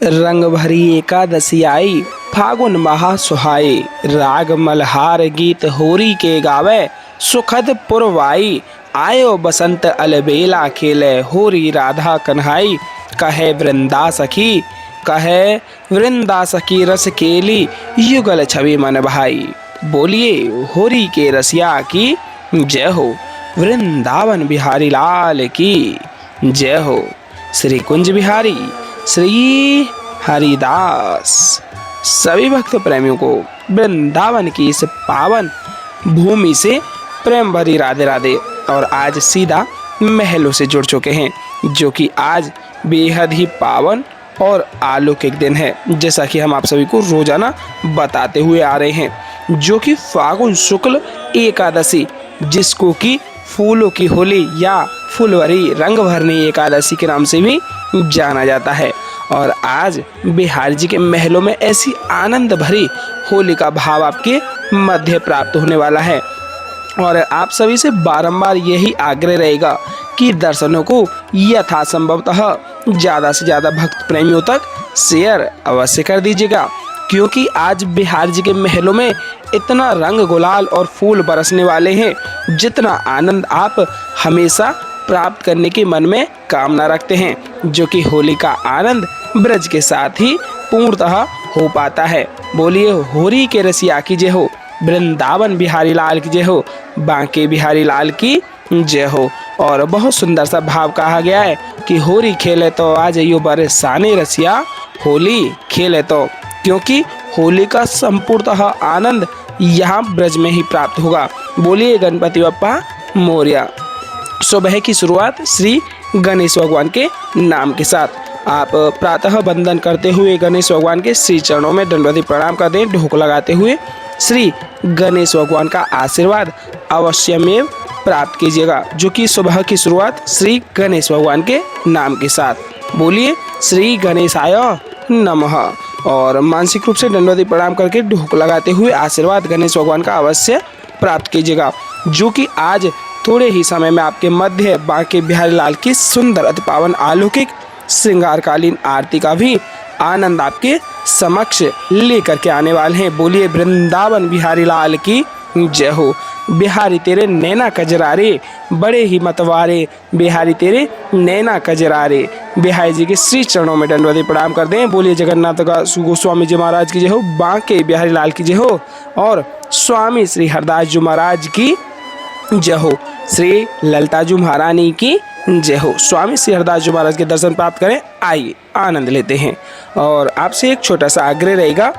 रंग भरी एकादशी आई, फागुन महा सुहाए। राग मल्हार गीत होरी के गावे, सुखद पुरवाई। आयो बसंत अलबेला खेले, होरी राधा कन्हाई। कहे वृंदा सखी, कहे वृंदा सखी रस केली, युगल छवि मन भाई। बोलिए होरी के रसिया की जय हो, वृंदावन बिहारी लाल की जय हो। श्री कुंज बिहारी श्री हरिदास। सभी भक्त प्रेमियों को वृंदावन की इस पावन भूमि से प्रेम भरी राधे राधे। और आज सीधा महलों से जुड़ चुके हैं, जो कि आज बेहद ही पावन और अलौकिक दिन है, जैसा कि हम आप सभी को रोजाना बताते हुए आ रहे हैं, जो कि फागुन शुक्ल एकादशी, जिसको कि फूलों की होली या फुलवरी रंग भरनी एकादशी के नाम से भी जाना जाता है। और आज बिहार जी के महलों में ऐसी आनंद भरी होली का भाव आपके मध्य प्राप्त होने वाला है। और आप सभी से बारंबार यही आग्रह रहेगा कि दर्शनों को यथासंभवतः ज़्यादा से ज़्यादा भक्त प्रेमियों तक शेयर अवश्य कर दीजिएगा, क्योंकि आज बिहार जी के महलों में इतना रंग गुलाल और फूल बरसने वाले हैं, जितना आनंद आप हमेशा प्राप्त करने की मन में कामना रखते हैं, जो कि होली का आनंद ब्रज के साथ ही पूर्णतः हो पाता है। बोलिए होरी के रसिया की जय हो, वृंदावन बिहारी लाल की जय हो, बांके बिहारी लाल की जय हो। और बहुत सुंदर सा भाव कहा गया है कि होरी खेले तो आ जाइयो बरसाने रसिया, होली खेले तो, क्योंकि होली का संपूर्णतः आनंद यहाँ ब्रज में ही प्राप्त होगा। बोलिए गणपति बप्पा मोरया। सुबह की शुरुआत श्री गणेश भगवान के नाम के साथ आप प्रातः वंदन करते हुए गणेश भगवान के श्री चरणों में दंडवती प्रणाम कर दें, ढोक लगाते हुए श्री गणेश भगवान का आशीर्वाद अवश्यमेव प्राप्त कीजिएगा, जो कि सुबह की शुरुआत श्री गणेश भगवान के नाम के साथ। बोलिए श्री गणेशाय नमः। और मानसिक रूप से दंडवती प्रणाम करके ढोक लगाते हुए आशीर्वाद गणेश भगवान का अवश्य प्राप्त कीजिएगा, जो कि आज थोड़े ही समय में आपके मध्य बांके बिहारी लाल की सुंदर अति पावन अलौकिक श्रृंगारकालीन आरती का भी आनंद आपके समक्ष लेकर के आने वाले हैं। बोलिए वृंदावन बिहारी लाल की जय हो। बिहारी तेरे नैना कजरारे, बड़े ही मतवारे, बिहारी तेरे नैना कजरारे। बिहारी जी के श्री चरणों में दंडवती प्रणाम कर दें। बोलिए जगन्नाथ का गोस्वामी जी महाराज की जय हो, बांके बिहारी लाल की जय हो, और स्वामी श्री हरदास जी महाराज की जय हो, श्री ललिता जी महारानी की जय हो। स्वामी श्री हरदास जी महाराज के दर्शन प्राप्त करें। आइए आनंद लेते हैं। और आपसे एक छोटा सा आग्रह रहेगा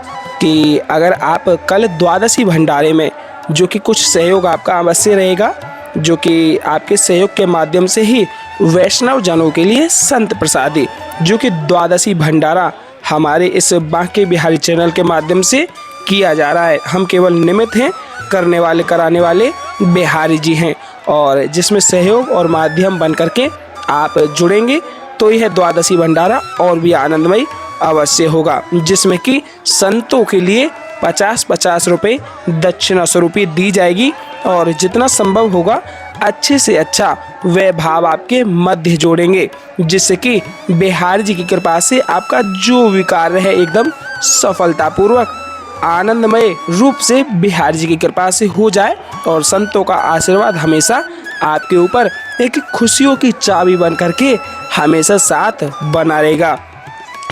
कि अगर आप कल द्वादशी भंडारे में, जो कि कुछ सहयोग आपका अवश्य रहेगा, जो कि आपके सहयोग के माध्यम से ही वैष्णव जनों के लिए संत प्रसादी, जो कि द्वादशी भंडारा हमारे इस बांके बिहारी चैनल के माध्यम से किया जा रहा है। हम केवल निमित्त हैं, करने वाले कराने वाले बिहारी जी हैं, और जिसमें सहयोग और माध्यम बन करके आप जुड़ेंगे तो यह द्वादशी भंडारा और भी आनंदमय अवश्य होगा, जिसमें कि संतों के लिए 50-50 रुपये दक्षिणा स्वरूपी दी जाएगी। और जितना संभव होगा अच्छे से अच्छा वह भाव आपके मध्य जोड़ेंगे, जिससे कि बिहारी जी की कृपा से आपका जो भी कार्य है एकदम सफलतापूर्वक आनंदमय रूप से बिहारी जी की कृपा से हो जाए, और संतों का आशीर्वाद हमेशा आपके ऊपर एक खुशियों की चाबी बन करके हमेशा साथ बना रहेगा।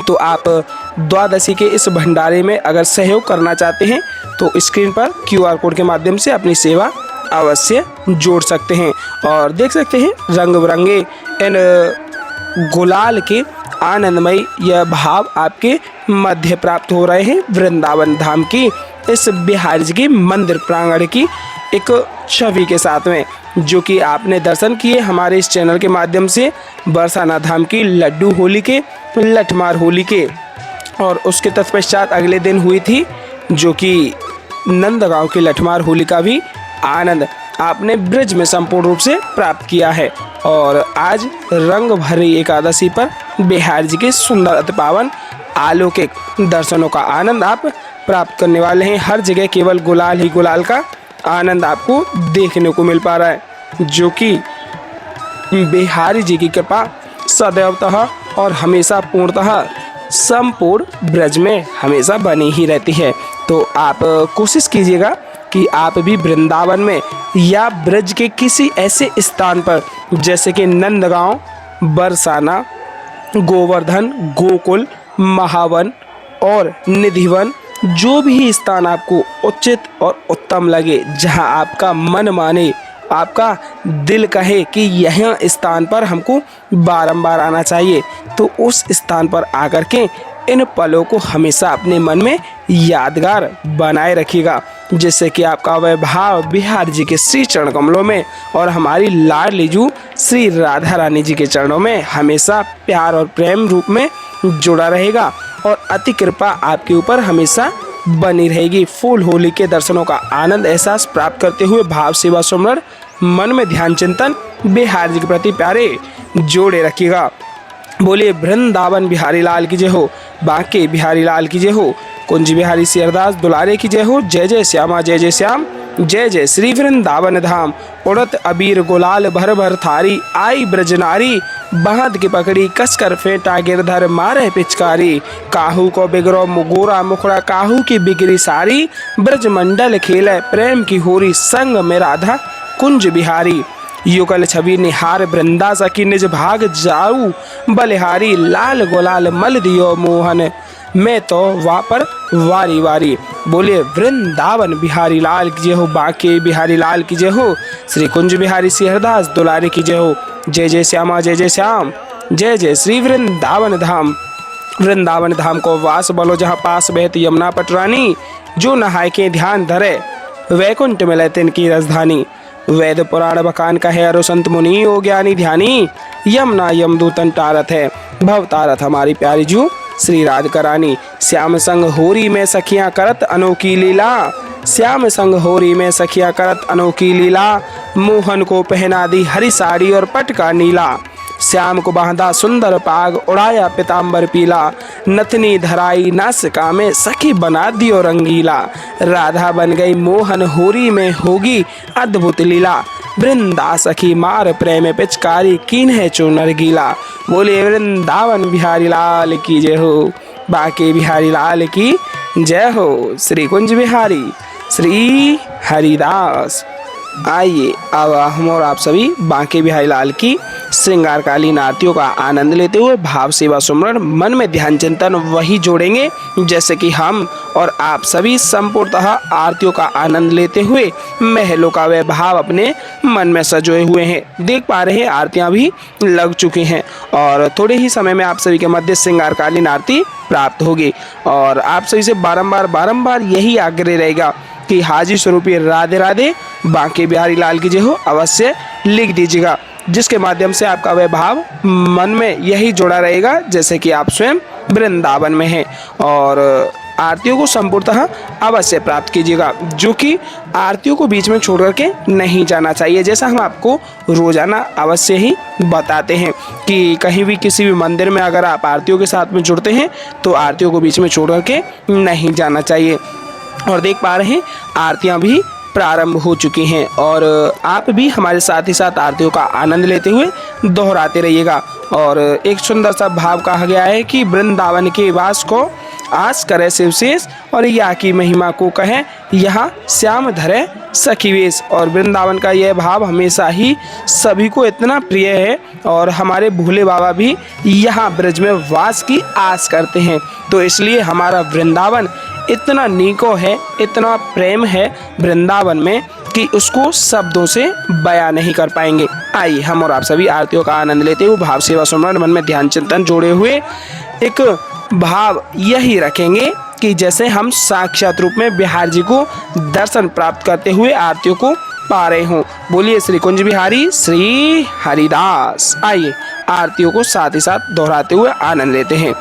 तो आप द्वादशी के इस भंडारे में अगर सहयोग करना चाहते हैं तो स्क्रीन पर QR कोड के माध्यम से अपनी सेवा अवश्य जोड़ सकते हैं। और देख सकते हैं रंग बिरंगे इन गुलाल के आनंदमय यह भाव आपके मध्य प्राप्त हो रहे हैं वृंदावन धाम की इस बिहारी जी के मंदिर प्रांगण की एक छवि के साथ में, जो कि आपने दर्शन किए हमारे इस चैनल के माध्यम से बरसाना धाम की लड्डू होली के, लठमार होली के, और उसके तत्पश्चात अगले दिन हुई थी जो कि नंदगांव की लठमार होली का भी आनंद आपने ब्रज में संपूर्ण रूप से प्राप्त किया है। और आज रंग भरी एकादशी पर बिहारी जी के सुंदर अति पावन अलौकिक दर्शनों का आनंद आप प्राप्त करने वाले हैं। हर जगह केवल गुलाल ही गुलाल का आनंद आपको देखने को मिल पा रहा है, जो कि बिहारी जी की कृपा सदैवतः और हमेशा पूर्णतः संपूर्ण ब्रज में हमेशा बनी ही रहती है। तो आप कोशिश कीजिएगा कि आप भी वृंदावन में या ब्रज के किसी ऐसे स्थान पर जैसे कि नंदगांव, बरसाना, गोवर्धन, गोकुल, महावन और निधिवन, जो भी स्थान आपको उचित और उत्तम लगे, जहां आपका मन माने, आपका दिल कहे कि यह स्थान पर हमको बारंबार आना चाहिए, तो उस स्थान पर आकर के इन पलों को हमेशा अपने मन में यादगार बनाए रखिएगा, जिससे कि आपका वैभाव बिहार जी के श्री चरण कमलों में और हमारी लाडली जू श्री राधा रानी जी के चरणों में हमेशा प्यार और प्रेम रूप में जुड़ा रहेगा और अति कृपा आपके ऊपर हमेशा बनी रहेगी। फूल होली के दर्शनों का आनंद एहसास प्राप्त करते हुए भाव सेवा सुमरण, मन में ध्यान चिंतन बिहार जी के प्रति प्यारे जोड़े रखिएगा। बोलिए वृंदावन बिहारी लाल की जय हो, बांके बिहारी लाल की जय हो, कुंज बिहारी श्री अरदास दुलारे की जय हो। जय जय श्यामा जय जय श्याम, जय जय श्री वृंदावन धाम। उड़त अबीर गुलाल भर भर थारी, आई ब्रजनारी बांध के पकड़ी, कसकर फेंटा गिरधर मारे पिचकारी। काहू को बिगरो मुगोरा मुखड़ा, काहू की बिगड़ी सारी, ब्रज मंडल खेले प्रेम की होरी, संग में राधा कुंज बिहारी। युगल छवि निहार वृंदा सखी, निज भाग जाऊ बलिहारी। लाल गुलाल मल दियो मोहन, मैं तो वापर वारी वारी। बोलिए वृंदावन बिहारी लाल की जय हो, बांके बिहारी लाल की जय हो, श्री कुंज बिहारी श्री हरदास दुलारे की जय हो। जय जय श्यामा जय जय श्याम, जय जय श्री वृंदावन धाम। वृंदावन धाम को वास बोलो, जहाँ पास बहती यमुना पटरानी, जो नहाय के ध्यान धरे वैकुंठ मिले तिनकी राजधानी। वेद पुराण बखान कहे अरु संत मुनि ओ ज्ञानी ध्यानी, यमुना यमदूतन टारत है भव तारत हमारी प्यारी जू श्री राधिका रानी। श्याम संग होरी में सखियां करत अनोखी लीला, श्याम संग होरी में सखियां करत अनोखी लीला। मोहन को पहना दी हरी साड़ी और पटका नीला, श्याम को बांधा सुंदर पाग उड़ाया पिताम्बर पीला। नथनी धराई नासिका में सखी बना दियो रंगीला, राधा बन गई मोहन होरी में होगी अद्भुत लीला। वृंदा सखी मार प्रेम पिचकारी, कीन है चूनर गीला। बोले वृंदावन बिहारी लाल की जय हो, बांके बिहारी लाल की जय हो, श्री कुंज बिहारी श्री हरिदास। आइए अब हम और आप सभी बांके बिहारी लाल की श्रृंगारकालीन आरतियों का आनंद लेते हुए भाव सेवा सुमरण, मन में ध्यान चिंतन वही जोड़ेंगे जैसे कि हम और आप सभी संपूर्णतः आरतियों का आनंद लेते हुए महलों का वह भाव अपने मन में सजोए हुए हैं। देख पा रहे हैं आरतियां भी लग चुकी हैं और थोड़े ही समय में आप सभी के मध्य श्रृंगारकालीन आरती प्राप्त होगी। और आप सभी से बारंबार यही आग्रह रहेगा कि हाजी स्वरूपी राधे राधे बांके बिहारी लाल की जय हो अवश्य लिख दीजिएगा, जिसके माध्यम से आपका वह भाव मन में यही जुड़ा रहेगा जैसे कि आप स्वयं वृंदावन में हैं। और आरतियों को संपूर्णतः अवश्य प्राप्त कीजिएगा, जो कि आरतियों को बीच में छोड़ करके नहीं जाना चाहिए। जैसा हम आपको रोजाना अवश्य ही बताते हैं कि कहीं भी किसी भी मंदिर में अगर आप आरतियों के साथ में जुड़ते हैं तो आरतियों को बीच में छोड़ करके नहीं जाना चाहिए। और देख पा रहे हैं आरतियां भी प्रारंभ हो चुकी हैं और आप भी हमारे साथ ही साथ आरतियों का आनंद लेते हुए दोहराते रहिएगा। और एक सुंदर सा भाव कहा गया है कि वृंदावन के वास को आस करे शिवशेष, और या की महिमा को कहे यहाँ श्याम धरे सखी वेश। और वृंदावन का यह भाव हमेशा ही सभी को इतना प्रिय है और हमारे भोले बाबा भी यहाँ ब्रज में वास की आस करते हैं। तो इसलिए हमारा वृंदावन इतना नीको है, इतना प्रेम है वृंदावन में कि उसको शब्दों से बयां नहीं कर पाएंगे। आइए हम और आप सभी आरतियों का आनंद लेते हुए भाव सेवा सुमरण, मन में ध्यान चिंतन जोड़े हुए एक भाव यही रखेंगे कि जैसे हम साक्षात रूप में बिहार जी को दर्शन प्राप्त करते हुए आरतियों को पा रहे हों। बोलिए श्री कुंज बिहारी श्री हरिदास। आइए आरतियों को साथ ही साथ दोहराते हुए आनंद लेते हैं।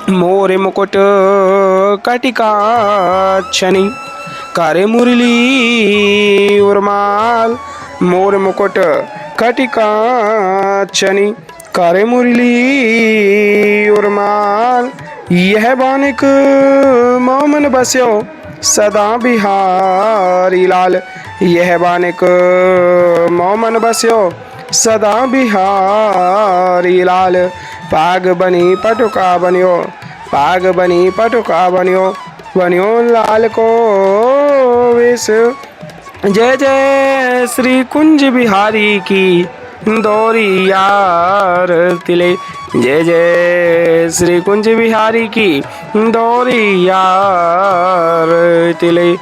मोरे मुकुट कटिकाक्षनी, करे मुरली उर्माल। मोर मुकुट कटिकाक्षनी, करे मुरली उर्माल। यह बानिक मोमन बस्यो सदा बिहारी लाल। यह बानिक मोमन बस्यो सदा बिहारी लाल। पाग बनी पटुका बनियो, पाग बनी पटुका बनियो बनियो लाल को वेश। जय जय श्री कुंज बिहारी की दौरी यार तिले। जय जय श्री कुंज बिहारी की दौरी यार तिले।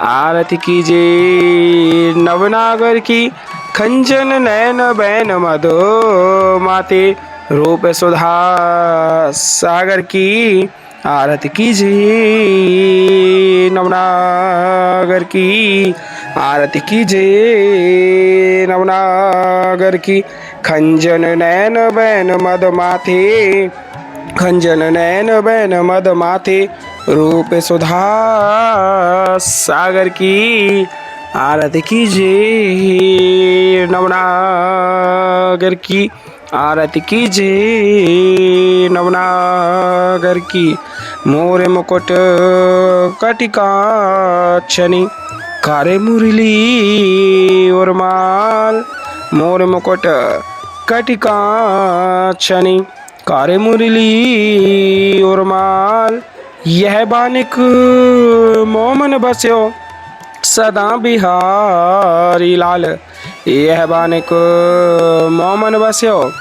आरती कीजिए नवनागर की खंजन नयन बैन मधो माते रूप सुधा सागर की। आरती कीजिए नवनागर की। आरती कीजिए नवनागर की खंजन नयन बैन मद माथे। खंजन नयन बैन मद माथे रूप सुधा सागर की। आरती कीजिए नवनागर की। आरती कीजिए नवनागर की। मोर मुकुट कटिकाक्षनी कारे मुरली उर्माल। मोर मुकुट कटिकाक्षनी कारे मुरली उर्माल। यह बानिक मोमन बस्यो सदा बिहारी लाल। यह बानिक मोमन बस्यो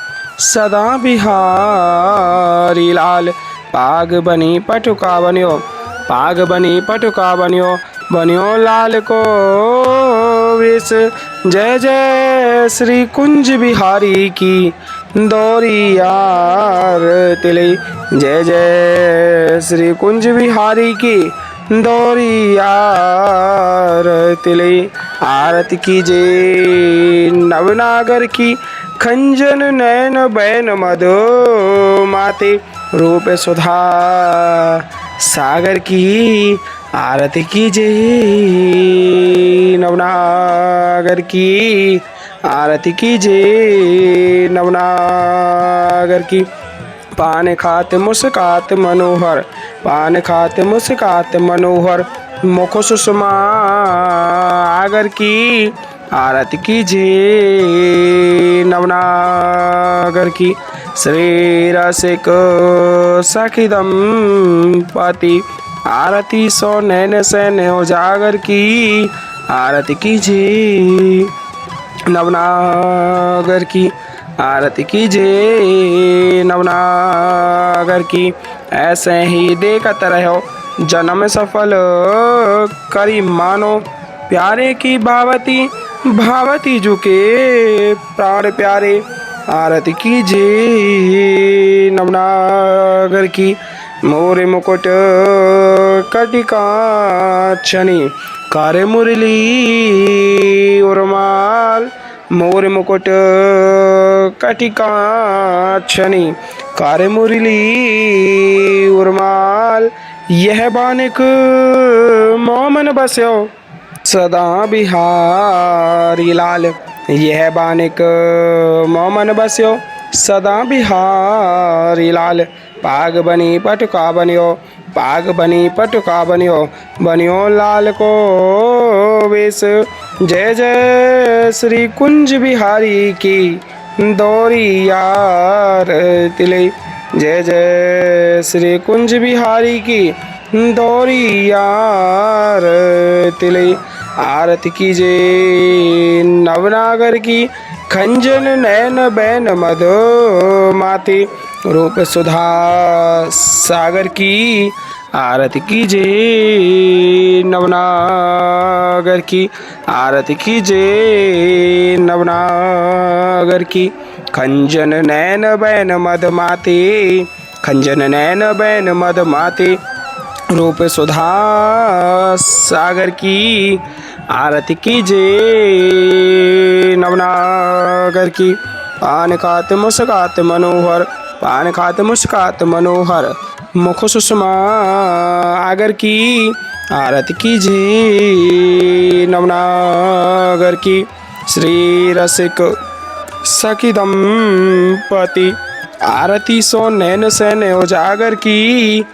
सदा बिहारी लाल। पाग बनी पटुका बनियो पाग बनी पटुका बनियो बनियो लाल को वेश। जय जय श्री कुंज बिहारी की दौरी यार तिले। जय जय श्री कुंज बिहारी की दौरी यार तिले। आरती कीजिए नवनागर की खंजन नयन बैन मधो माते रूप सुधा सागर की। आरती कीजिए नवनागर की। आरती कीजिए नवनागर की। पान खात मुस्कात मनोहर पान खात मुस्कात मनोहर मुख सुषमा आगर की। आरती कीजिए नवनागर की। श्री रसिक सखी दंपति आरती सो नैन सैन उजागर की। आरती कीजिए नवनागर की। आरती कीजिए नवनागर की। ऐसे ही देखत रहो जन्म सफल करी मानो प्यारे की भावती भावती झुके प्राण प्यारे। आरती कीजिए नवनागर की। मोर मुकुट कटिकाक्षनी कारे मुरली उर्माल। मोर मुकुट कटिकाक्षनी कारे मुरली उर्माल। यह बानिक मोमन बस्यो सदा बिहारी लाल। यह बानिक मोमन बस्यो सदा बिहारी लाल। पाग बनी पटुका बनियो पाग बनी पटुका बनियो बनियो लाल को वेश। जय जय श्री कुंज बिहारी की दौरी यार तिले। जय जय श्री कुंज बिहारी की दौरी यार तिले। आरती कीजिए नवनागर की खंजन नयन बैन मधो माते रूप सुधा सागर की। आरती कीजिए नवनागर की। आरती कीजिए नवनागर की। खंजन नैन बैन मद माते खंजन नैन बैन मद माते रूप सुधा सागर की। आरती कीजिए नवनागर की। पान खात मुस्कात मनोहर पान खात मुस्कात मनोहर मुख सुषमा आगर की। आरती कीजिए नवनागर की। श्री रसिक सखी दंपति आरती सो नैन सैन उजागर की।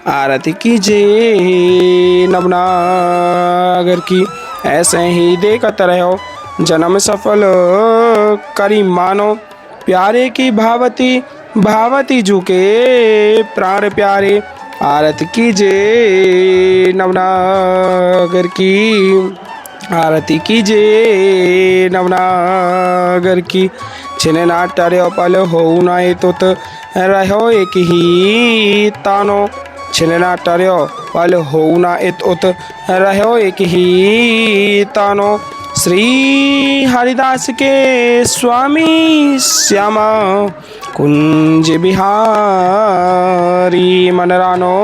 आरती कीजिए नवनागर की। ऐसे ही देखत रहो जन्म सफल करी मानो प्यारे की भावती भावती झुके प्राण प्यारे। आरती कीजिए नवनागर की, आरती कीजिए नवनागर की। छिन ना टर्यो पल हो नाए तुत रहो एक ही तानो, छिन ना टर्यो पल हो ना इत उत रहो एक ही तानो। श्री हरिदास के स्वामी श्यामा कुंज बिहारी मनरानो,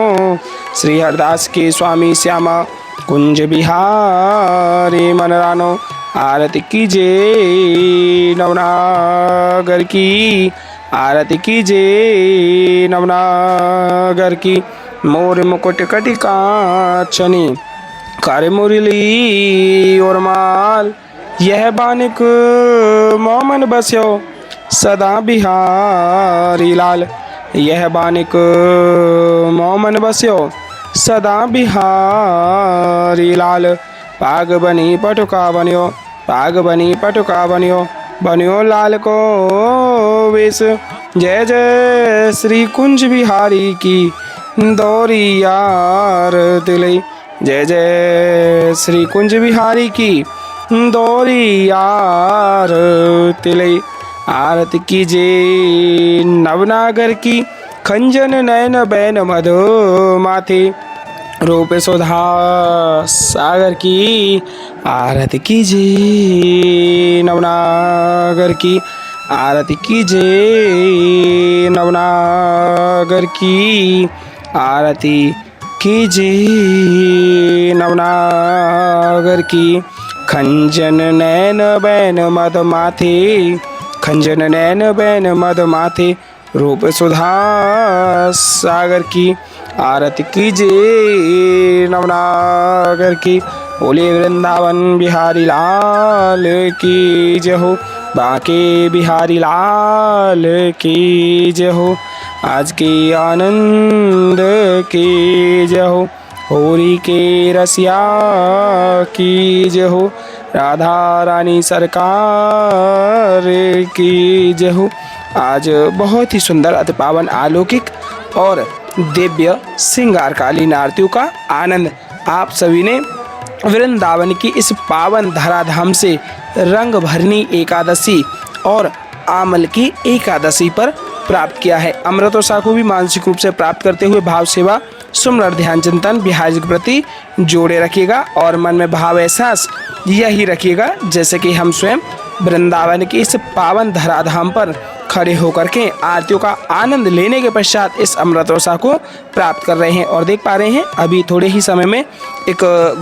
श्री हरिदास के स्वामी श्यामा कुंज बिहारी मनरानो। आरती कीजिए नवनागर की, आरती कीजिए नवनागर की। मोर मुकुट कटि कांचनी कर मुरली और माल, यह बानिक मोमन बस्यो सदा बिहारी लाल, यह बानिक मोमन बस्यो सदा बिहारी लाल। पाग बनी पटुका बनियो, पाग बनी पटुका बनियो, बनियो लाल को वेश। जय जय श्री कुंज बिहारी की दौरी यार दिलई, जय जय श्री कुंज बिहारी की दौरी यार तिलई। आरती कीजिए नवनागर की, खंजन नयन बैन मधु माथे, रूप सुधा सागर की। आरती कीजिए नवनागर की, आरती कीजिए नवनागर की, आरती कीजिए नवनागर की। खंजन नैन बैन मद माथे, खंजन नैन बैन मद माथे, रूप सुधा सागर की। आरती कीजिए नवनागर की। बोले वृंदावन बिहारी लाल की जय हो, बांके बिहारी लाल की जय हो, आज के आनंद की जय हो, होरी के रसिया की जय हो, राधा रानी सरकार की जय हो। आज बहुत ही सुंदर अति पावन अलौकिक और दिव्य श्रृंगारकालीन आरतियों का आनंद आप सभी ने वृंदावन की इस पावन धराधाम से रंग भरनी एकादशी और आमल की एकादशी पर प्राप्त किया है। अमृत और साखू भी मानसिक रूप से प्राप्त करते हुए भाव सेवा सुमरण ध्यान चिंतन बिहार जी के प्रति जोड़े रखिएगा और मन में भाव एहसास यही रखिएगा जैसे कि हम स्वयं वृंदावन की इस पावन धराधाम पर खड़े होकर के आरतियों का आनंद लेने के पश्चात इस अमृत रसा को प्राप्त कर रहे हैं। और देख पा रहे हैं अभी थोड़े ही समय में एक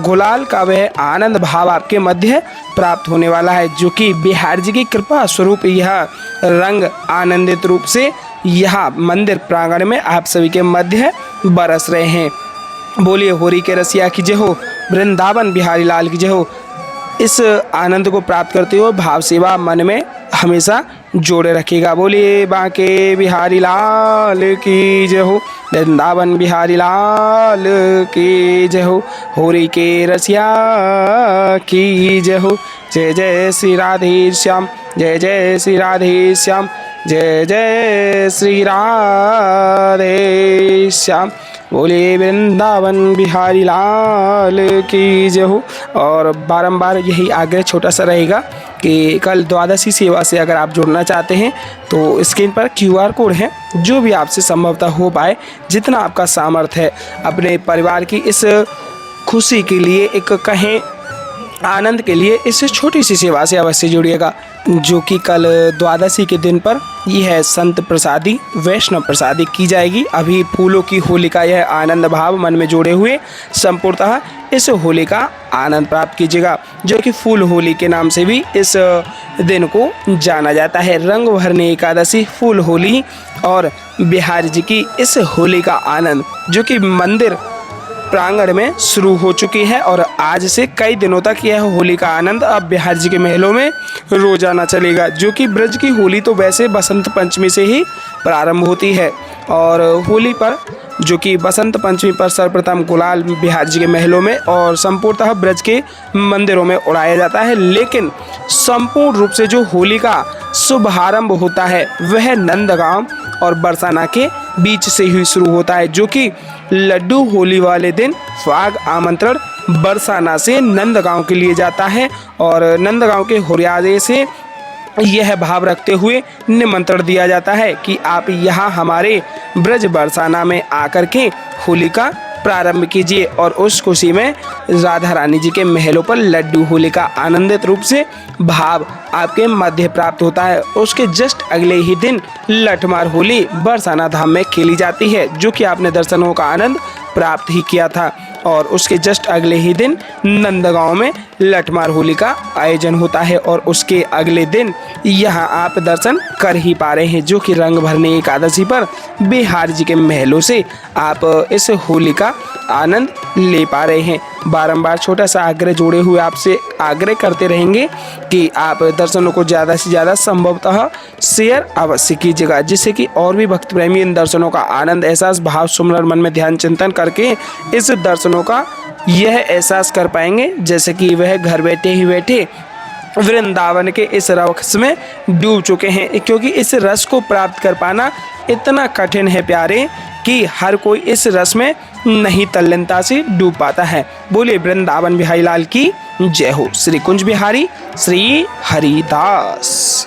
गुलाल का वह आनंद भाव आपके मध्य प्राप्त होने वाला है, जो कि बिहार जी की कृपा स्वरूप यह रंग आनंदित रूप से यहाँ मंदिर प्रांगण में आप सभी के मध्य बरस रहे हैं। बोलिए होरी के रसिया की जय हो, वृंदावन बिहारी लाल की जय हो। इस आनंद को प्राप्त करते हुए भाव सेवा मन में हमेशा जोड़े रखिएगा। बोलिए बांके बिहारी लाल की जय हो, वृंदावन बिहारी लाल की जय हो, होरी के रसिया की जय हो। जय जय श्री राधे श्याम, जय जय श्री राधे श्याम, जय जय श्री राधे श्याम। बोले वृंदावन बिहारी लाल की जय हो। और बारंबार यही आग्रह छोटा सा रहेगा कि कल द्वादशी सेवा से अगर आप जुड़ना चाहते हैं तो स्क्रीन पर QR कोड है, जो भी आपसे संभवतः हो पाए, जितना आपका सामर्थ्य है, अपने परिवार की इस खुशी के लिए, एक कहें आनंद के लिए इस छोटी सी सेवा से अवश्य जुड़िएगा, जो कि कल द्वादशी के दिन पर यह संत प्रसादी वैष्णव प्रसादी की जाएगी। अभी फूलों की होली का यह आनंद भाव मन में जोड़े हुए संपूर्णतः इस होली का आनंद प्राप्त कीजिएगा, जो कि फूल होली के नाम से भी इस दिन को जाना जाता है। रंग भरने एकादशी, फूल होली और बिहार जी की इस होली का आनंद, जो कि मंदिर प्रांगण में शुरू हो चुकी है और आज से कई दिनों तक यह होली का आनंद अब बिहार जी के महलों में रोजाना चलेगा। जो कि ब्रज की होली तो वैसे बसंत पंचमी से ही प्रारंभ होती है और होली पर, जो कि बसंत पंचमी पर सर्वप्रथम गुलाल बिहार जी के महलों में और संपूर्णतः ब्रज के मंदिरों में उड़ाया जाता है, लेकिन संपूर्ण रूप से जो होली का शुभारंभ होता है वह नंदगांव और बरसाना के बीच से ही शुरू होता है, जो कि लड्डू होली वाले दिन फाग आमंत्रण बरसाना से नंदगांव के लिए जाता है और नंदगांव के हुरियादे से यह भाव रखते हुए निमंत्रण दिया जाता है कि आप यहाँ हमारे ब्रज बरसाना में आकर के होली का प्रारंभ कीजिए। और उस खुशी में राधा रानी जी के महलों पर लड्डू होली का आनंदित रूप से भाव आपके मध्य प्राप्त होता है। उसके जस्ट अगले ही दिन लठमार होली बरसाना धाम में खेली जाती है, जो कि आपने दर्शनों का आनंद प्राप्त ही किया था। और उसके जस्ट अगले ही दिन नंदगांव में लठमार होली का आयोजन होता है और उसके अगले दिन यहाँ आप दर्शन कर ही पा रहे हैं, जो कि रंग भरने एकादशी पर बिहार जी के महलों से आप इस होली का आनंद ले पा रहे हैं। बारंबार छोटा सा आग्रह जोड़े हुए आपसे आग्रह करते रहेंगे कि आप दर्शनों को ज़्यादा से ज़्यादा संभवतः शेयर अवश्य कीजिएगा, जिससे कि और भी भक्त प्रेमी इन दर्शनों का आनंद, एहसास, भाव, सुमरण, मन में ध्यान चिंतन करके इस दर्शनों का यह एहसास कर पाएंगे जैसे कि वह घर बैठे ही बैठे वृंदावन के इस रस में डूब चुके हैं। क्योंकि इस रस को प्राप्त कर पाना इतना कठिन है प्यारे कि हर कोई इस रस में नहीं तल्लीनता से डूब पाता है। बोले वृंदावन बिहारी लाल की जय हो। श्री कुंज बिहारी श्री हरिदास।